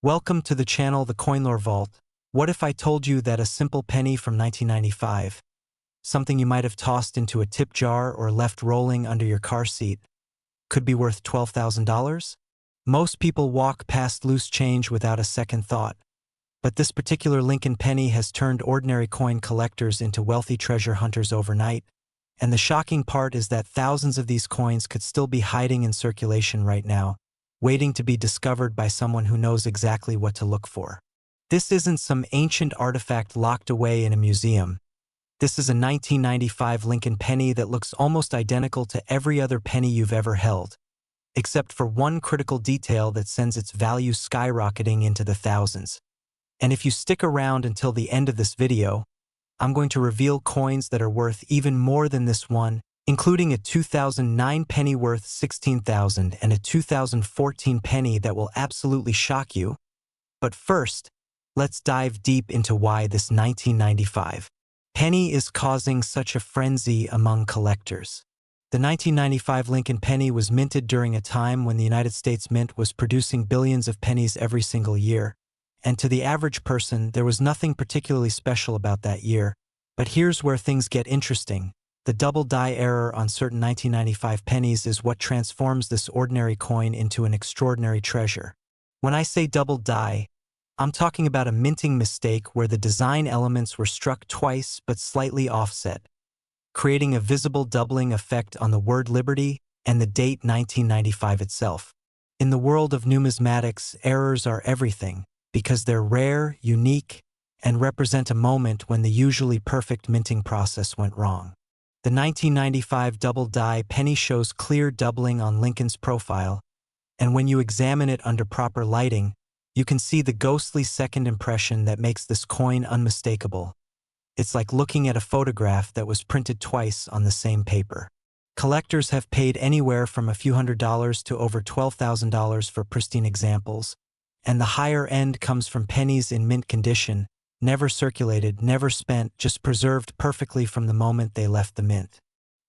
Welcome to the channel The Coin Lore Vault. What if I told you that a simple penny from 1995, something you might have tossed into a tip jar or left rolling under your car seat, could be worth $12,000? Most people walk past loose change without a second thought, but this particular Lincoln penny has turned ordinary coin collectors into wealthy treasure hunters overnight, and the shocking part is that thousands of these coins could still be hiding in circulation right now, waiting to be discovered by someone who knows exactly what to look for. This isn't some ancient artifact locked away in a museum. This is a 1995 Lincoln penny that looks almost identical to every other penny you've ever held, except for one critical detail that sends its value skyrocketing into the thousands. And if you stick around until the end of this video, I'm going to reveal coins that are worth even more than this one, including a 2009 penny worth $16,000 and a 2014 penny that will absolutely shock you. But first, let's dive deep into why this 1995 penny is causing such a frenzy among collectors. The 1995 Lincoln penny was minted during a time when the United States Mint was producing billions of pennies every single year, and to the average person, there was nothing particularly special about that year. But here's where things get interesting. The double die error on certain 1995 pennies is what transforms this ordinary coin into an extraordinary treasure. When I say double die, I'm talking about a minting mistake where the design elements were struck twice but slightly offset, creating a visible doubling effect on the word liberty and the date 1995 itself. In the world of numismatics, errors are everything because they're rare, unique, and represent a moment when the usually perfect minting process went wrong. The 1995 double die penny shows clear doubling on Lincoln's profile, and when you examine it under proper lighting, you can see the ghostly second impression that makes this coin unmistakable. It's like looking at a photograph that was printed twice on the same paper. Collectors have paid anywhere from a few $100s to over $12,000 for pristine examples, and the higher end comes from pennies in mint condition, never circulated, never spent, just preserved perfectly from the moment they left the mint.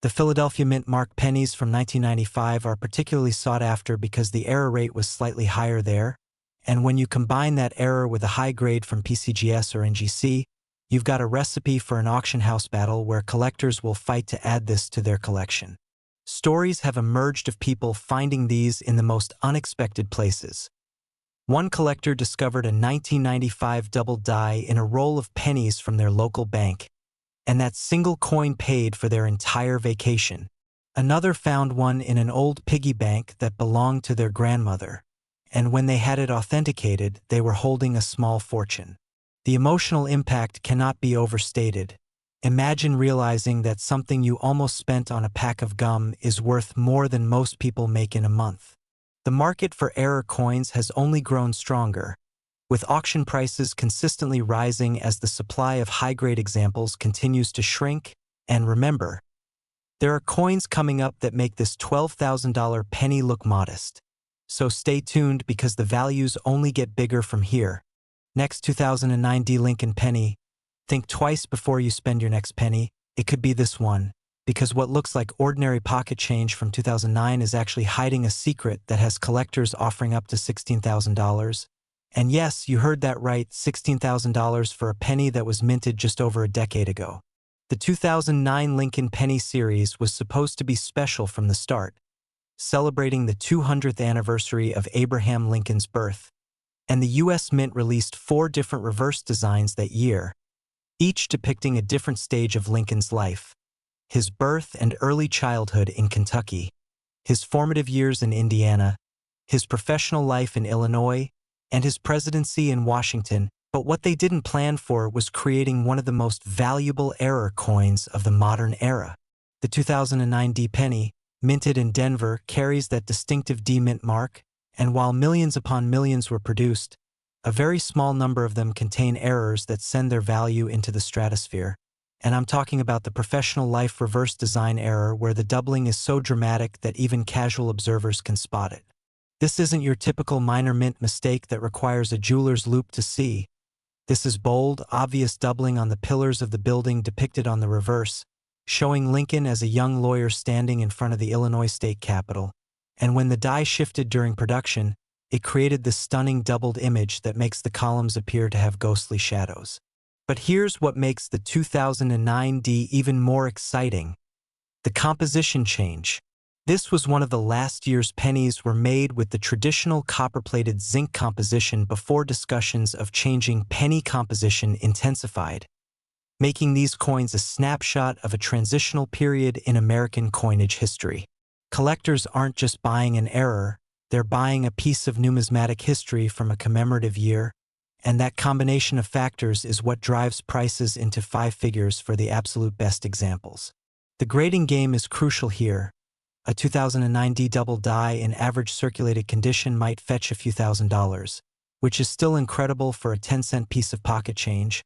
The Philadelphia Mint mark pennies from 1995 are particularly sought after because the error rate was slightly higher there, and when you combine that error with a high grade from PCGS or NGC, you've got a recipe for an auction house battle where collectors will fight to add this to their collection. Stories have emerged of people finding these in the most unexpected places. One collector discovered a 1995 double die in a roll of pennies from their local bank, and that single coin paid for their entire vacation. Another found one in an old piggy bank that belonged to their grandmother, and when they had it authenticated, they were holding a small fortune. The emotional impact cannot be overstated. Imagine realizing that something you almost spent on a pack of gum is worth more than most people make in a month. The market for error coins has only grown stronger, with auction prices consistently rising as the supply of high-grade examples continues to shrink. And remember, there are coins coming up that make this $12,000 penny look modest. So stay tuned because the values only get bigger from here. Next 2009 D Lincoln penny. Think twice before you spend your next penny. It could be this one, because what looks like ordinary pocket change from 2009 is actually hiding a secret that has collectors offering up to $16,000. And yes, you heard that right, $16,000 for a penny that was minted just over a decade ago. The 2009 Lincoln Penny series was supposed to be special from the start, celebrating the 200th anniversary of Abraham Lincoln's birth. And the U.S. Mint released 4 different reverse designs that year, each depicting a different stage of Lincoln's life: his birth and early childhood in Kentucky, his formative years in Indiana, his professional life in Illinois, and his presidency in Washington. But what they didn't plan for was creating one of the most valuable error coins of the modern era. The 2009 D penny, minted in Denver, carries that distinctive D mint mark, and while millions upon millions were produced, a very small number of them contain errors that send their value into the stratosphere. And I'm talking about the professional life reverse design error where the doubling is so dramatic that even casual observers can spot it. This isn't your typical minor mint mistake that requires a jeweler's loupe to see. This is bold, obvious doubling on the pillars of the building depicted on the reverse, showing Lincoln as a young lawyer standing in front of the Illinois state capitol. And when the die shifted during production, It created this stunning doubled image that makes the columns appear to have ghostly shadows. But here's what makes the 2009D even more exciting: the composition change. This was one of the last year's pennies were made with the traditional copper-plated zinc composition before discussions of changing penny composition intensified, making these coins a snapshot of a transitional period in American coinage history. Collectors aren't just buying an error, they're buying a piece of numismatic history from a commemorative year, and that combination of factors is what drives prices into five figures for the absolute best examples. The grading game is crucial here. A 2009D double die in average circulated condition might fetch a few $1,000s, which is still incredible for a 10-cent piece of pocket change,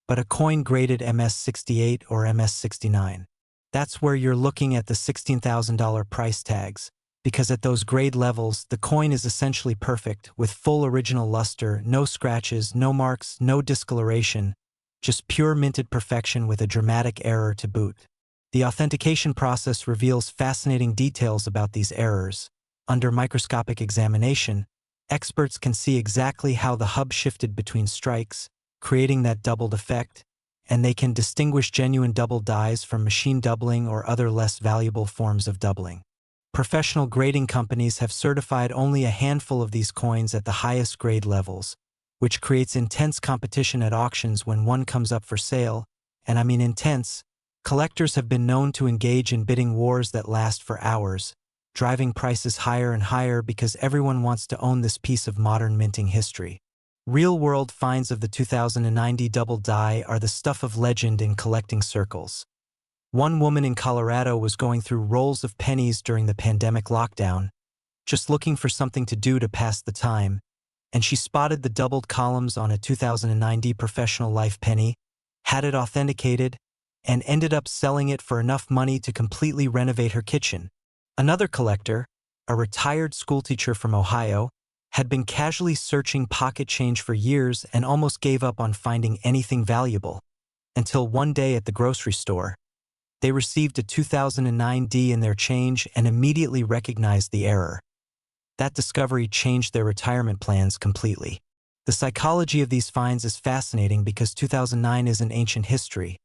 but a coin graded MS68 or MS69, that's where you're looking at the $16,000 price tags, because at those grade levels, the coin is essentially perfect, with full original luster, no scratches, no marks, no discoloration, just pure minted perfection with a dramatic error to boot. The authentication process reveals fascinating details about these errors. Under microscopic examination, experts can see exactly how the hub shifted between strikes, creating that doubled effect, and they can distinguish genuine double dies from machine doubling or other less valuable forms of doubling. Professional grading companies have certified only a handful of these coins at the highest grade levels, which creates intense competition at auctions when one comes up for sale, and I mean intense. Collectors have been known to engage in bidding wars that last for hours, driving prices higher and higher because everyone wants to own this piece of modern minting history. Real-world finds of the 2009D double die are the stuff of legend in collecting circles. One woman in Colorado was going through rolls of pennies during the pandemic lockdown, just looking for something to do to pass the time, and she spotted the doubled columns on a 2009D professional life penny, had it authenticated, and ended up selling it for enough money to completely renovate her kitchen. Another collector, a retired schoolteacher from Ohio, had been casually searching pocket change for years and almost gave up on finding anything valuable, until one day at the grocery store, they received a 2009D in their change and immediately recognized the error. That discovery changed their retirement plans completely. The psychology of these finds is fascinating because 2009 is an ancient history.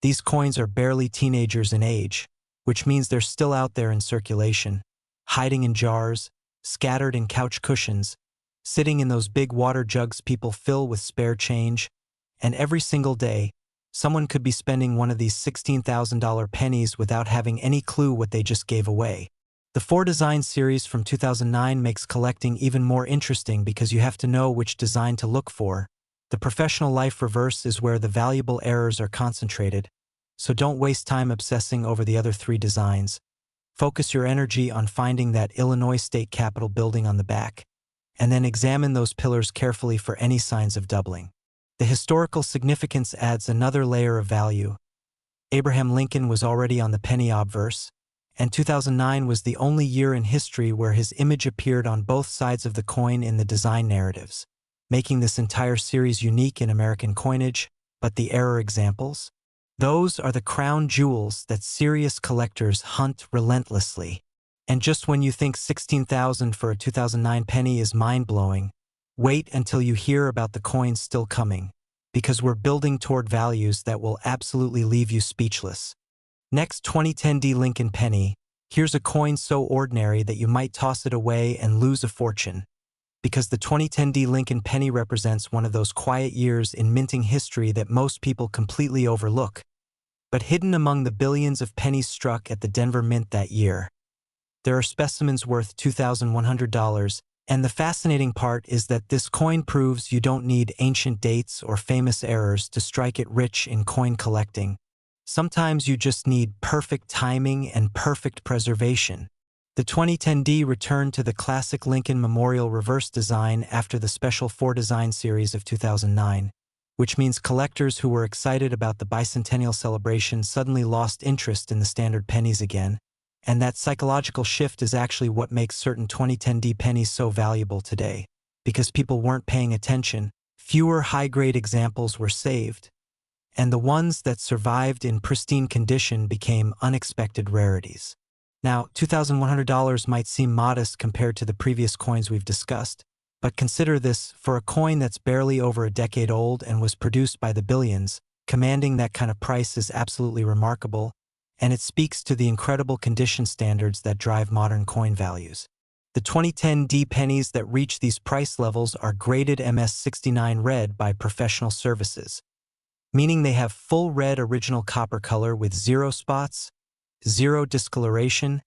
These coins are barely teenagers in age, which means they're still out there in circulation, hiding in jars, scattered in couch cushions, sitting in those big water jugs people fill with spare change, and every single day, someone could be spending one of these $16,000 pennies without having any clue what they just gave away. The 4 design series from 2009 makes collecting even more interesting because you have to know which design to look for. The professional life reverse is where the valuable errors are concentrated, so don't waste time obsessing over the other 3 designs. Focus your energy on finding that Illinois State Capitol building on the back, and then examine those pillars carefully for any signs of doubling. The historical significance adds another layer of value. Abraham Lincoln was already on the penny obverse, and 2009 was the only year in history where his image appeared on both sides of the coin in the design narratives, making this entire series unique in American coinage. But the error examples? Those are the crown jewels that serious collectors hunt relentlessly. And just when you think $16,000 for a 2009 penny is mind-blowing, wait until you hear about the coins still coming, because we're building toward values that will absolutely leave you speechless. Next, 2010D Lincoln Penny. Here's a coin so ordinary that you might toss it away and lose a fortune, because the 2010D Lincoln Penny represents one of those quiet years in minting history that most people completely overlook. But hidden among the billions of pennies struck at the Denver Mint that year, there are specimens worth $2,100, and the fascinating part is that this coin proves you don't need ancient dates or famous errors to strike it rich in coin collecting. Sometimes you just need perfect timing and perfect preservation. The 2010D returned to the classic Lincoln Memorial reverse design after the Special 4 design series of 2009, which means collectors who were excited about the bicentennial celebration suddenly lost interest in the standard pennies again, and that psychological shift is actually what makes certain 2010D pennies so valuable today. Because people weren't paying attention, fewer high-grade examples were saved, and the ones that survived in pristine condition became unexpected rarities. Now, $2,100 might seem modest compared to the previous coins we've discussed, but consider this: for a coin that's barely over a decade old and was produced by the billions, commanding that kind of price is absolutely remarkable, and it speaks to the incredible condition standards that drive modern coin values. The 2010 D pennies that reach these price levels are graded MS69 Red by professional services, meaning they have full red original copper color with zero spots, zero discoloration,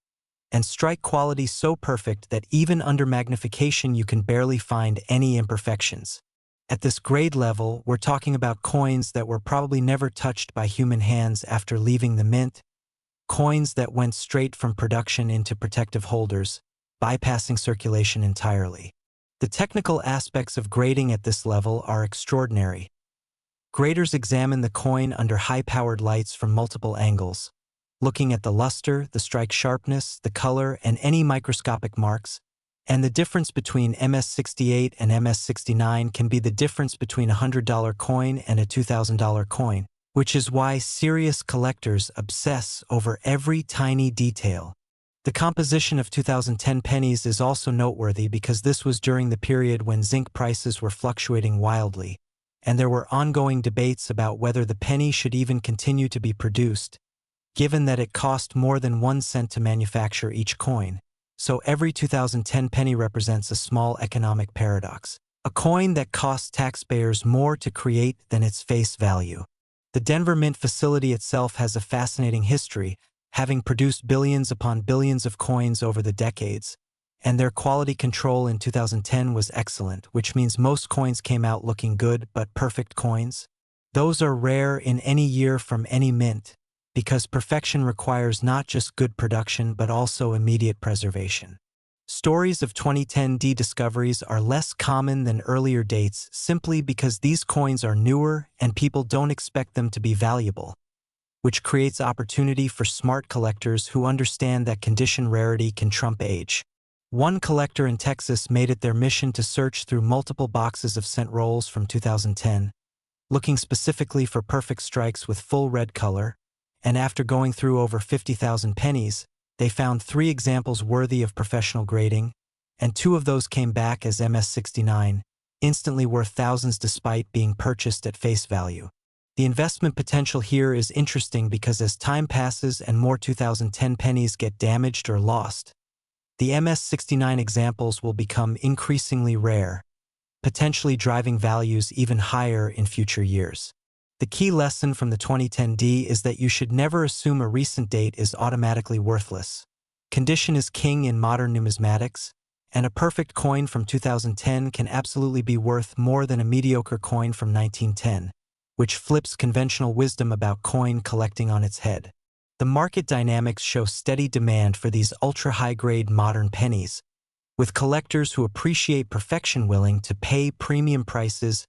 and strike quality so perfect that even under magnification you can barely find any imperfections. At this grade level, we're talking about coins that were probably never touched by human hands after leaving the mint, coins that went straight from production into protective holders, bypassing circulation entirely. The technical aspects of grading at this level are extraordinary. Graders examine the coin under high-powered lights from multiple angles, looking at the luster, the strike sharpness, the color, and any microscopic marks, and the difference between MS68 and MS69 can be the difference between a $100 coin and a $2,000 coin, which is why serious collectors obsess over every tiny detail. The composition of 2010 pennies is also noteworthy because this was during the period when zinc prices were fluctuating wildly, and there were ongoing debates about whether the penny should even continue to be produced, given that it cost more than 1 cent to manufacture each coin. So every 2010 penny represents a small economic paradox. A coin that costs taxpayers more to create than its face value. The Denver Mint facility itself has a fascinating history, having produced billions upon billions of coins over the decades, and their quality control in 2010 was excellent, which means most coins came out looking good but perfect coins. Those are rare in any year from any mint, because perfection requires not just good production but also immediate preservation. Stories of 2010 D discoveries are less common than earlier dates simply because these coins are newer and people don't expect them to be valuable, which creates opportunity for smart collectors who understand that condition rarity can trump age. One collector in Texas made it their mission to search through multiple boxes of cent rolls from 2010, looking specifically for perfect strikes with full red color, and after going through over 50,000 pennies, they found 3 examples worthy of professional grading, and 2 of those came back as MS69, instantly worth thousands despite being purchased at face value. The investment potential here is interesting because as time passes and more 2010 pennies get damaged or lost, the MS69 examples will become increasingly rare, potentially driving values even higher in future years. The key lesson from the 2010 D is that you should never assume a recent date is automatically worthless. Condition is king in modern numismatics, and a perfect coin from 2010 can absolutely be worth more than a mediocre coin from 1910, which flips conventional wisdom about coin collecting on its head. The market dynamics show steady demand for these ultra-high-grade modern pennies, with collectors who appreciate perfection willing to pay premium prices,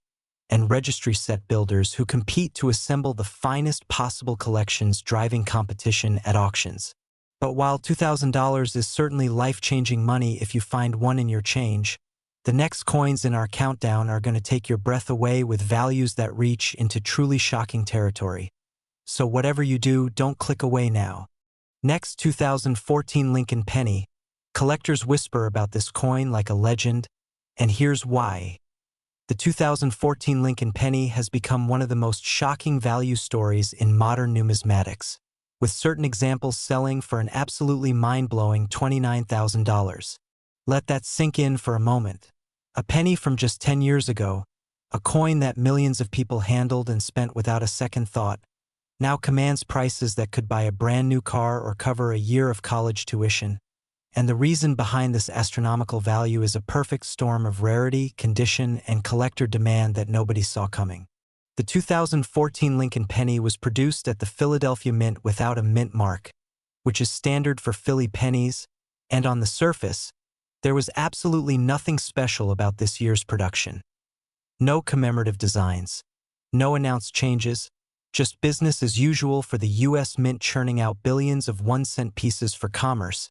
and registry set builders who compete to assemble the finest possible collections driving competition at auctions. But while $2,000 is certainly life-changing money if you find one in your change, the next coins in our countdown are going to take your breath away with values that reach into truly shocking territory. So whatever you do, don't click away now. Next, 2014 Lincoln Penny. Collectors whisper about this coin like a legend, and here's why. The 2014 Lincoln Penny has become one of the most shocking value stories in modern numismatics, with certain examples selling for an absolutely mind-blowing $29,000. Let that sink in for a moment. A penny from just 10 years ago, a coin that millions of people handled and spent without a second thought, now commands prices that could buy a brand new car or cover a year of college tuition. And the reason behind this astronomical value is a perfect storm of rarity, condition, and collector demand that nobody saw coming. The 2014 Lincoln Penny was produced at the Philadelphia Mint without a mint mark, which is standard for Philly pennies, and on the surface, there was absolutely nothing special about this year's production. No commemorative designs, no announced changes, just business as usual for the U.S. Mint churning out billions of 1-cent pieces for commerce.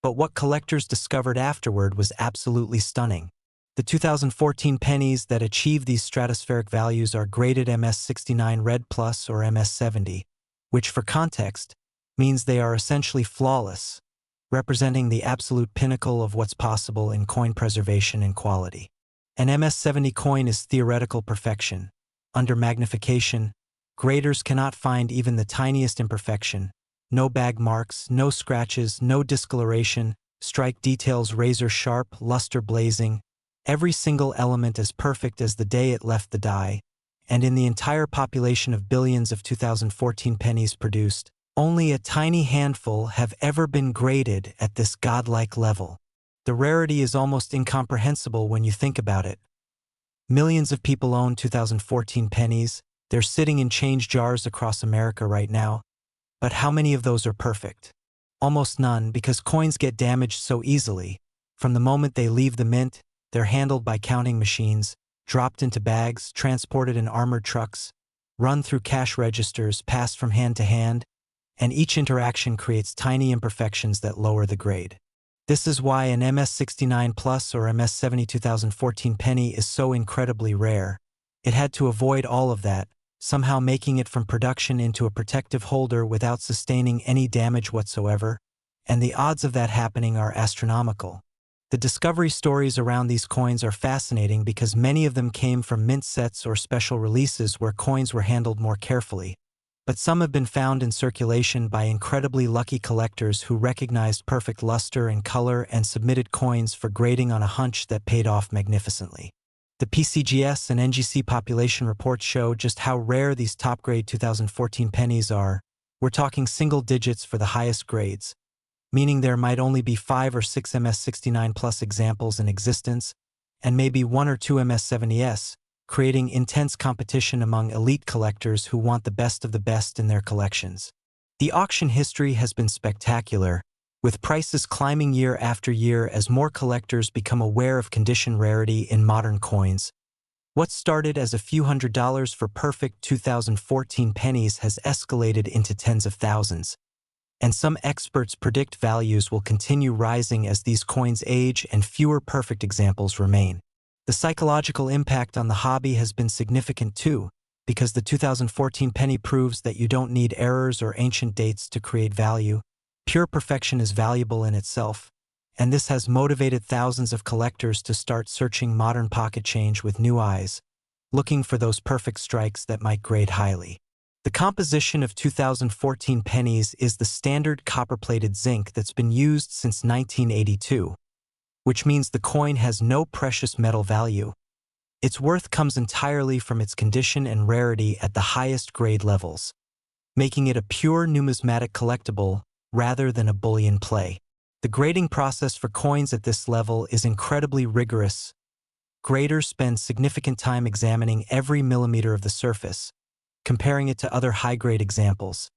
But what collectors discovered afterward was absolutely stunning. The 2014 pennies that achieve these stratospheric values are graded MS69 Red Plus or MS70, which for context means they are essentially flawless, representing the absolute pinnacle of what's possible in coin preservation and quality. An MS70 coin is theoretical perfection. Under magnification, graders cannot find even the tiniest imperfection. No bag marks, no scratches, no discoloration, strike details razor sharp, luster blazing, every single element as perfect as the day it left the die, and in the entire population of billions of 2014 pennies produced, only a tiny handful have ever been graded at this godlike level. The rarity is almost incomprehensible when you think about it. Millions of people own 2014 pennies. They're sitting in change jars across America right now. But how many of those are perfect? Almost none, because coins get damaged so easily. From the moment they leave the mint, they're handled by counting machines, dropped into bags, transported in armored trucks, run through cash registers, passed from hand to hand, and each interaction creates tiny imperfections that lower the grade. This is why an MS69 Plus or MS70 2014 penny is so incredibly rare. It had to avoid all of that, somehow making it from production into a protective holder without sustaining any damage whatsoever, and the odds of that happening are astronomical. The discovery stories around these coins are fascinating because many of them came from mint sets or special releases where coins were handled more carefully. But some have been found in circulation by incredibly lucky collectors who recognized perfect luster and color and submitted coins for grading on a hunch that paid off magnificently. The PCGS and NGC population reports show just how rare these top-grade 2014 pennies are. We're talking single digits for the highest grades, meaning there might only be 5 or 6 MS69 Plus examples in existence, and maybe 1 or 2 MS70s, creating intense competition among elite collectors who want the best of the best in their collections. The auction history has been spectacular, with prices climbing year after year as more collectors become aware of condition rarity in modern coins. What started as a few $100s for perfect 2014 pennies has escalated into tens of thousands, and some experts predict values will continue rising as these coins age and fewer perfect examples remain. The psychological impact on the hobby has been significant too, because the 2014 penny proves that you don't need errors or ancient dates to create value. Pure perfection is valuable in itself, and this has motivated thousands of collectors to start searching modern pocket change with new eyes, looking for those perfect strikes that might grade highly. The composition of 2014 pennies is the standard copper-plated zinc that's been used since 1982, which means the coin has no precious metal value. Its worth comes entirely from its condition and rarity at the highest grade levels, making it a pure numismatic collectible rather than a bullion play. The grading process for coins at this level is incredibly rigorous. Graders spend significant time examining every millimeter of the surface, comparing it to other high-grade examples,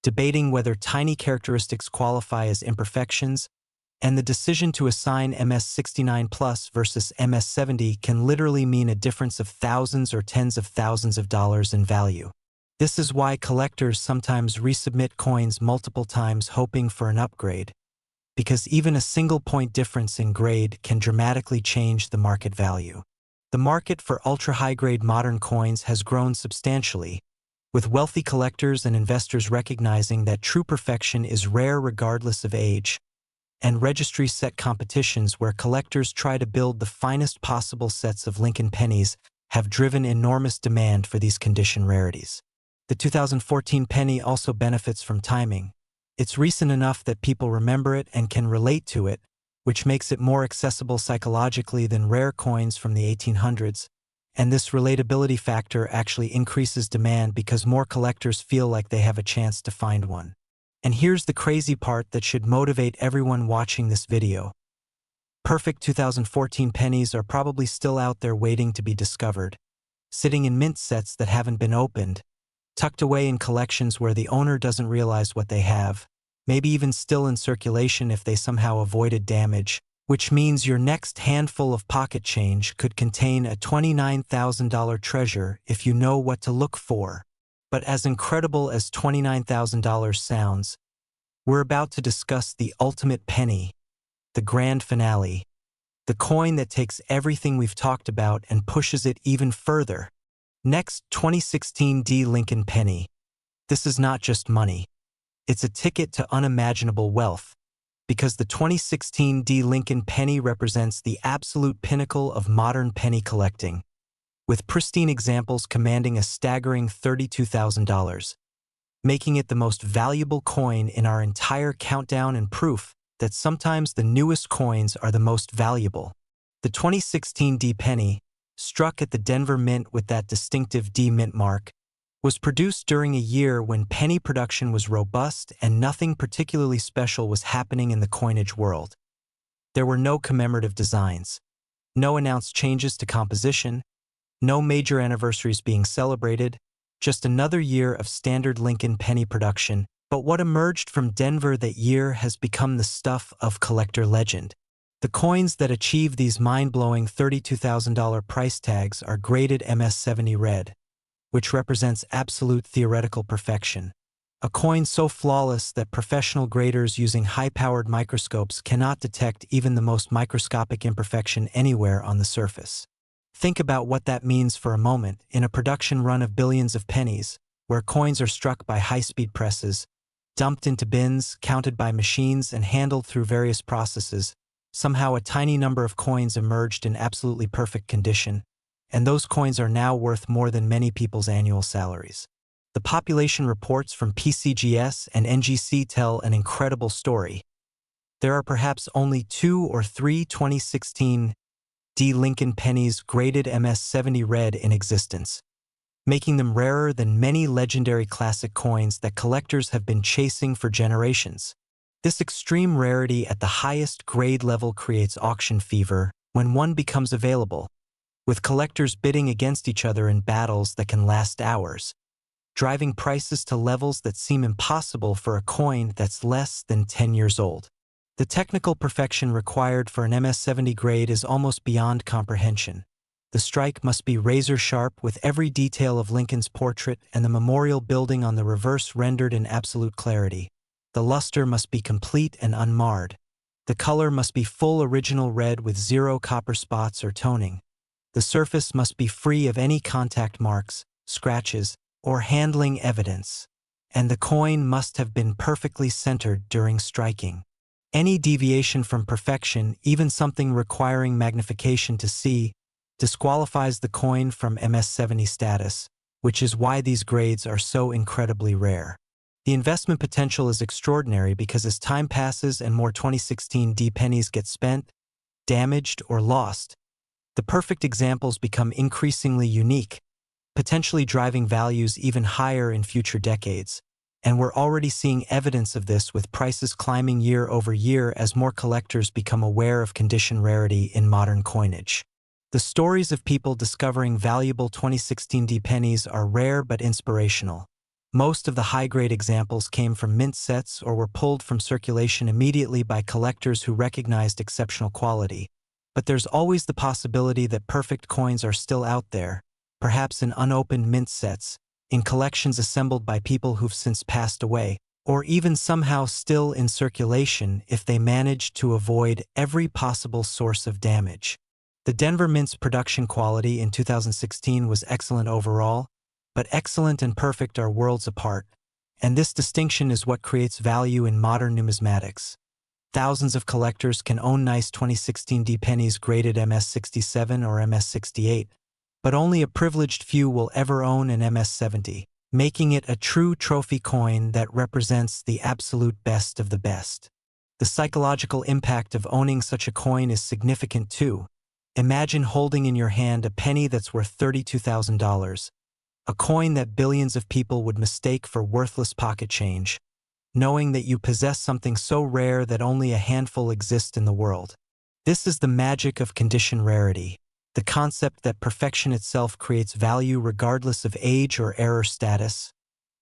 debating whether tiny characteristics qualify as imperfections, and the decision to assign MS69 Plus versus MS70 can literally mean a difference of thousands or tens of thousands of dollars in value. This is why collectors sometimes resubmit coins multiple times hoping for an upgrade, because even a single point difference in grade can dramatically change the market value. The market for ultra-high-grade modern coins has grown substantially, with wealthy collectors and investors recognizing that true perfection is rare regardless of age, and registry set competitions where collectors try to build the finest possible sets of Lincoln pennies have driven enormous demand for these condition rarities. The 2014 penny also benefits from timing. It's recent enough that people remember it and can relate to it, which makes it more accessible psychologically than rare coins from the 1800s, and this relatability factor actually increases demand because more collectors feel like they have a chance to find one. And here's the crazy part that should motivate everyone watching this video. Perfect 2014 pennies are probably still out there waiting to be discovered, sitting in mint sets that haven't been opened, tucked away in collections where the owner doesn't realize what they have, maybe even still in circulation if they somehow avoided damage, which means your next handful of pocket change could contain a $29,000 treasure if you know what to look for. But as incredible as $29,000 sounds, we're about to discuss the ultimate penny, the grand finale, the coin that takes everything we've talked about and pushes it even further. Next, 2016 Lincoln Penny. This is not just money. It's a ticket to unimaginable wealth. because the 2016 Lincoln Penny represents the absolute pinnacle of modern penny collecting, with pristine examples commanding a staggering $32,000, making it the most valuable coin in our entire countdown and proof that sometimes the newest coins are the most valuable. The 2016 D penny, struck at the Denver Mint with that distinctive D Mint mark, was produced during a year when penny production was robust and nothing particularly special was happening in the coinage world. There were no commemorative designs, no announced changes to composition, no major anniversaries being celebrated, just another year of standard Lincoln penny production. But what emerged from Denver that year has become the stuff of collector legend. The coins that achieve these mind-blowing $32,000 price tags are graded MS70 Red, which represents absolute theoretical perfection. A coin so flawless that professional graders using high-powered microscopes cannot detect even the most microscopic imperfection anywhere on the surface. Think about what that means for a moment in a production run of billions of pennies, where coins are struck by high-speed presses, dumped into bins, counted by machines, and handled through various processes. Somehow a tiny number of coins emerged in absolutely perfect condition, and those coins are now worth more than many people's annual salaries. The population reports from PCGS and NGC tell an incredible story. There are perhaps only 2 or 3 2016 D Lincoln Pennies graded MS70 Red in existence, making them rarer than many legendary classic coins that collectors have been chasing for generations. This extreme rarity at the highest grade level creates auction fever when one becomes available, with collectors bidding against each other in battles that can last hours, driving prices to levels that seem impossible for a coin that's less than 10 years old. The technical perfection required for an MS70 grade is almost beyond comprehension. The strike must be razor-sharp with every detail of Lincoln's portrait and the memorial building on the reverse rendered in absolute clarity. The luster must be complete and unmarred. The color must be full original red with 0 copper spots or toning. The surface must be free of any contact marks, scratches, or handling evidence. And the coin must have been perfectly centered during striking. Any deviation from perfection, even something requiring magnification to see, disqualifies the coin from MS70 status, which is why these grades are so incredibly rare. The investment potential is extraordinary because as time passes and more 2016 D pennies get spent, damaged, or lost, the perfect examples become increasingly unique, potentially driving values even higher in future decades. And we're already seeing evidence of this with prices climbing year over year as more collectors become aware of condition rarity in modern coinage. The stories of people discovering valuable 2016 D pennies are rare but inspirational. Most of the high-grade examples came from mint sets or were pulled from circulation immediately by collectors who recognized exceptional quality. But there's always the possibility that perfect coins are still out there, perhaps in unopened mint sets, in collections assembled by people who've since passed away, or even somehow still in circulation if they managed to avoid every possible source of damage. The Denver Mint's production quality in 2016 was excellent overall, but excellent and perfect are worlds apart, and this distinction is what creates value in modern numismatics. Thousands of collectors can own nice 2016 D pennies graded MS67 or MS68, but only a privileged few will ever own an MS70, making it a true trophy coin that represents the absolute best of the best. The psychological impact of owning such a coin is significant too. Imagine holding in your hand a penny that's worth $32,000, a coin that billions of people would mistake for worthless pocket change, knowing that you possess something so rare that only a handful exist in the world. This is the magic of condition rarity, the concept that perfection itself creates value regardless of age or error status,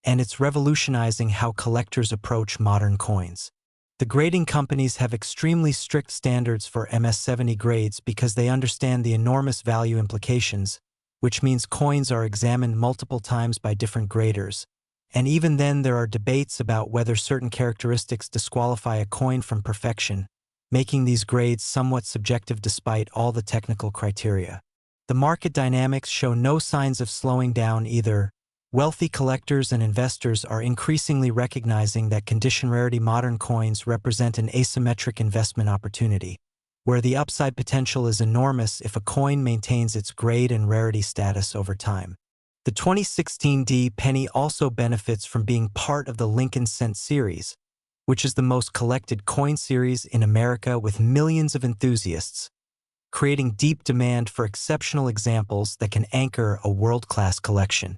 and it's revolutionizing how collectors approach modern coins. The grading companies have extremely strict standards for MS70 grades because they understand the enormous value implications, which means coins are examined multiple times by different graders. And even then there are debates about whether certain characteristics disqualify a coin from perfection, making these grades somewhat subjective despite all the technical criteria. The market dynamics show no signs of slowing down either. Wealthy collectors and investors are increasingly recognizing that condition rarity modern coins represent an asymmetric investment opportunity, where the upside potential is enormous if a coin maintains its grade and rarity status over time. The 2016 D penny also benefits from being part of the Lincoln Cent series, which is the most collected coin series in America with millions of enthusiasts, creating deep demand for exceptional examples that can anchor a world-class collection.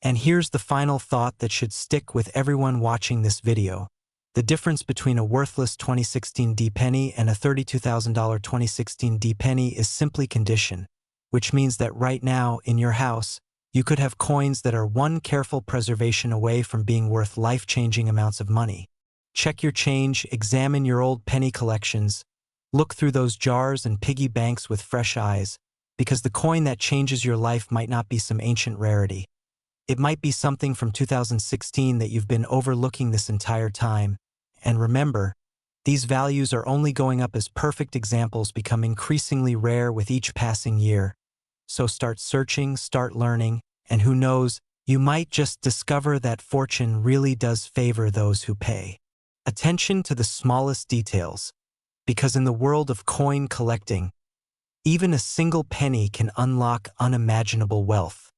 And here's the final thought that should stick with everyone watching this video. The difference between a worthless 2016 D penny and a $32,000 2016 D penny is simply condition, which means that right now, in your house, you could have coins that are one careful preservation away from being worth life-changing amounts of money. Check your change, examine your old penny collections, look through those jars and piggy banks with fresh eyes, because the coin that changes your life might not be some ancient rarity. It might be something from 2016 that you've been overlooking this entire time. And remember, these values are only going up as perfect examples become increasingly rare with each passing year. So start searching, start learning, and who knows, you might just discover that fortune really does favor those who pay attention to the smallest details, because in the world of coin collecting, even a single penny can unlock unimaginable wealth.